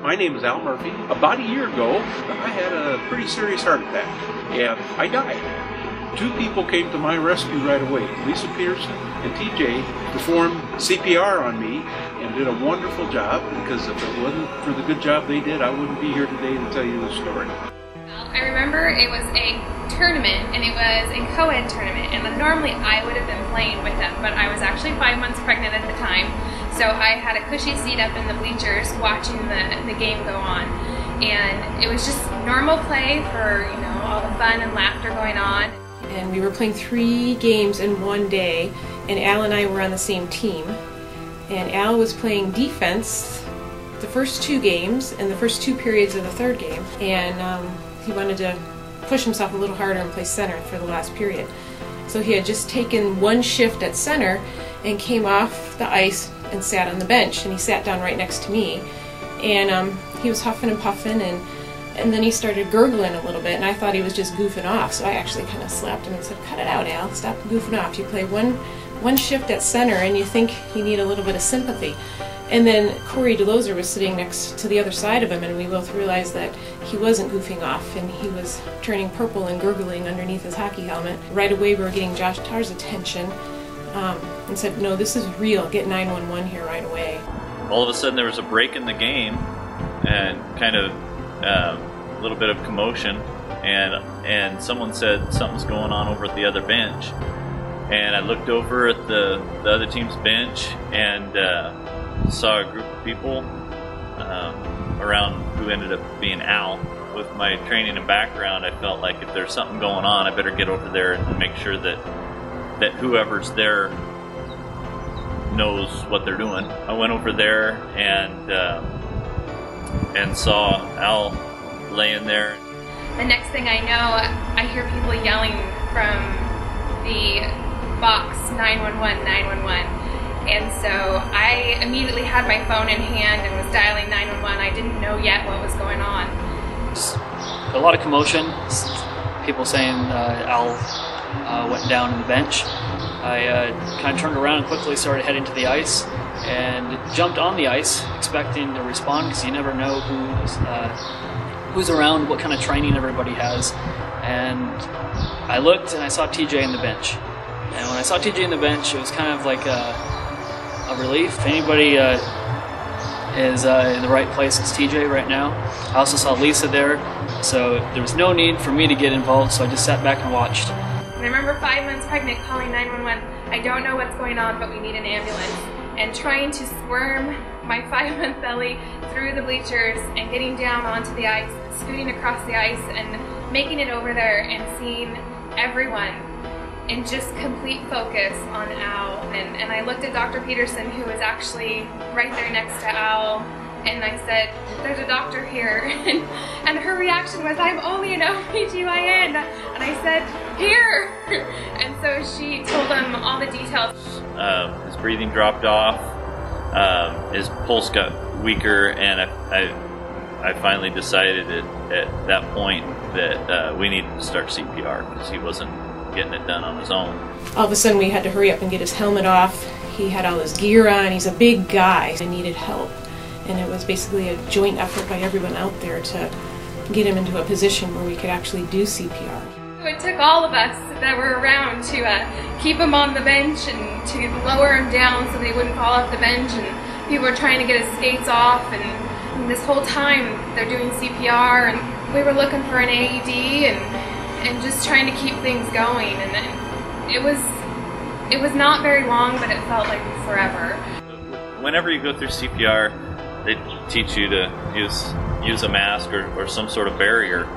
My name is Al Murphy. About a year ago, I had a pretty serious heart attack, and I died. Two people came to my rescue right away. Lisa Peterson and TJ performed CPR on me and did a wonderful job, because if it wasn't for the good job they did, I wouldn't be here today to tell you the story. I remember it was a tournament, and it was a co-ed tournament, and normally I would have been playing with them, but I was actually 5 months pregnant at the time, so I had a cushy seat up in the bleachers watching the game go on, and it was just normal play for, you know, all the fun and laughter going on. And we were playing 3 games in one day, and Al and I were on the same team, and Al was playing defense the first 2 games and the first 2 periods of the 3rd game, and he wanted to push himself a little harder and play center for the last period. So he had just taken 1 shift at center and came off the ice and sat on the bench, and he sat down right next to me, and he was huffing and puffing, and then he started gurgling a little bit, and I thought he was just goofing off, so I actually kind of slapped him and said, "Cut it out, Al, stop goofing off. You play one shift at center and you think you need a little bit of sympathy." And then Corey DeLozer was sitting next to the other side of him, and we both realized that he wasn't goofing off, and he was turning purple and gurgling underneath his hockey helmet. Right away we were getting Josh Tarr's attention, and said, "No, this is real, get 911 here right away." All of a sudden there was a break in the game, and kind of a little bit of commotion, and someone said something's going on over at the other bench. And I looked over at the other team's bench, and saw a group of people around who ended up being Al. With my training and background, I felt like if there's something going on, I better get over there and make sure that whoever's there knows what they're doing. I went over there and saw Al laying there. The next thing I know, I hear people yelling from the box, 911, 911. And so I immediately had my phone in hand and was dialing 911. I didn't know yet what was going on. Just a lot of commotion. People saying Al went down on the bench. I kind of turned around and quickly started heading to the ice and jumped on the ice expecting to respond, because you never know who's around, what kind of training everybody has. And I looked and I saw TJ on the bench. And when I saw TJ on the bench, it was kind of like a relief. If anybody is in the right place, it's TJ right now. I also saw Lisa there, so there was no need for me to get involved, so I just sat back and watched. And I remember 5 months pregnant calling 911. I don't know what's going on, but we need an ambulance. And trying to squirm my 5-month belly through the bleachers and getting down onto the ice, scooting across the ice and making it over there and seeing everyone in just complete focus on Al. And I looked at Dr. Peterson, who was actually right there next to Al, and I said, "There's a doctor here." And her reaction was, "I'm only an OBGYN." And I said, "Here!" And so she told him all the details. His breathing dropped off, his pulse got weaker, and I finally decided at that point that we needed to start CPR, because he wasn't getting it done on his own. All of a sudden we had to hurry up and get his helmet off. He had all his gear on. He's a big guy. I needed help. And it was basically a joint effort by everyone out there to get him into a position where we could actually do CPR. So it took all of us that were around to keep him on the bench and to lower him down so they wouldn't fall off the bench. And people were trying to get his skates off. And this whole time they're doing CPR, and we were looking for an AED and just trying to keep things going. And then it was not very long, but it felt like forever. Whenever you go through CPR, they teach you to use a mask or some sort of barrier.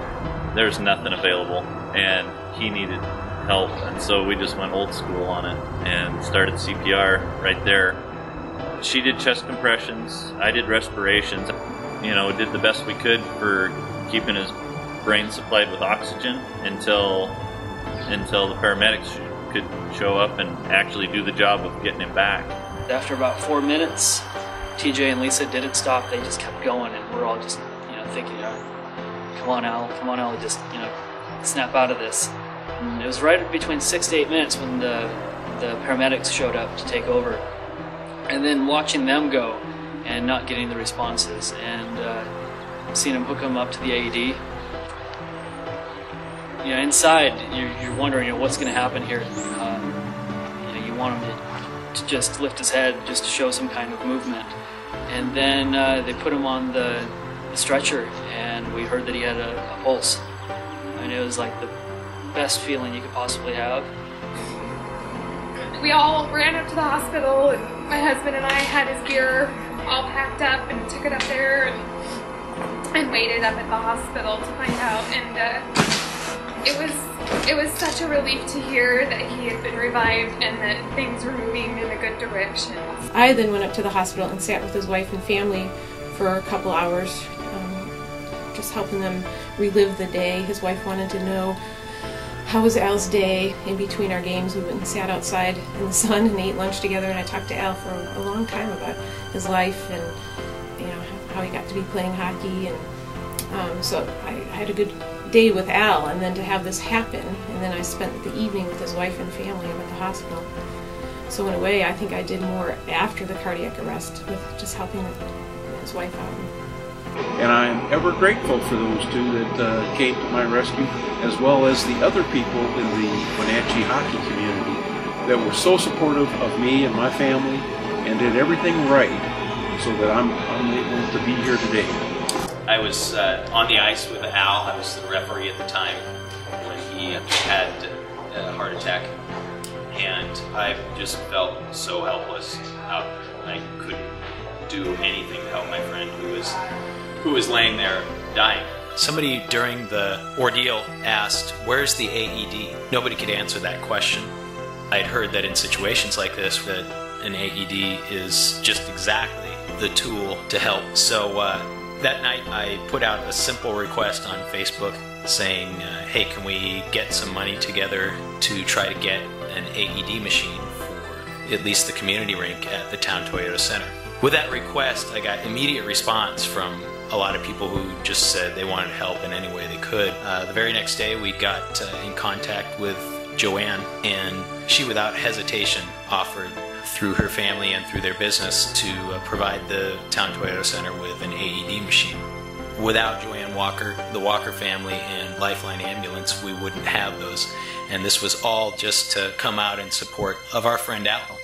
There's nothing available, and he needed help, and so we just went old school on it and started CPR right there. She did chest compressions, I did respirations, you know, did the best we could for keeping his brain supplied with oxygen until the paramedics could show up and actually do the job of getting him back. After about 4 minutes, TJ and Lisa didn't stop. They just kept going, and we're all just, thinking, come on, Al, just, snap out of this. And it was right between 6 to 8 minutes when the paramedics showed up to take over. And then watching them go and not getting the responses, and seeing him hook him up to the AED. You know, inside you're wondering, you know, what's going to happen here. You know, you want him to just lift his head, just to show some kind of movement. And then they put him on the stretcher, and we heard that he had a pulse. And it was like the best feeling you could possibly have. We all ran up to the hospital, and my husband and I had his gear all packed up and took it up there and waited up at the hospital to find out. And it was such a relief to hear that he had been revived and that things were moving in a good direction. I then went up to the hospital and sat with his wife and family for a couple hours, just helping them relive the day. His wife wanted to know how was Al's day in between our games. We went and sat outside in the sun and ate lunch together, and I talked to Al for a long time about his life and, you know, how he got to be playing hockey. And so I had a good day with Al, and then to have this happen, and then I spent the evening with his wife and family at the hospital. So in a way, I think I did more after the cardiac arrest with just helping his wife out. And I am ever grateful for those two that came to my rescue, as well as the other people in the Wenatchee hockey community that were so supportive of me and my family and did everything right so that I'm able to be here today. I was on the ice with Al. I was the referee at the time when he had a heart attack, and I just felt so helpless. I couldn't do anything to help my friend who was laying there dying. Somebody during the ordeal asked, "Where's the AED?" Nobody could answer that question. I'd heard that in situations like this that an AED is just exactly the tool to help. So that night I put out a simple request on Facebook saying, hey, can we get some money together to try to get an AED machine for at least the community rink at the Town Toyota Center. With that request, I got immediate response from a lot of people who just said they wanted to help in any way they could. The very next day we got in contact with Joanne, and she without hesitation offered through her family and through their business to provide the Town Toyota Center with an AED machine. Without Joanne Walker, the Walker family, and Lifeline Ambulance, we wouldn't have those. And this was all just to come out in support of our friend Al.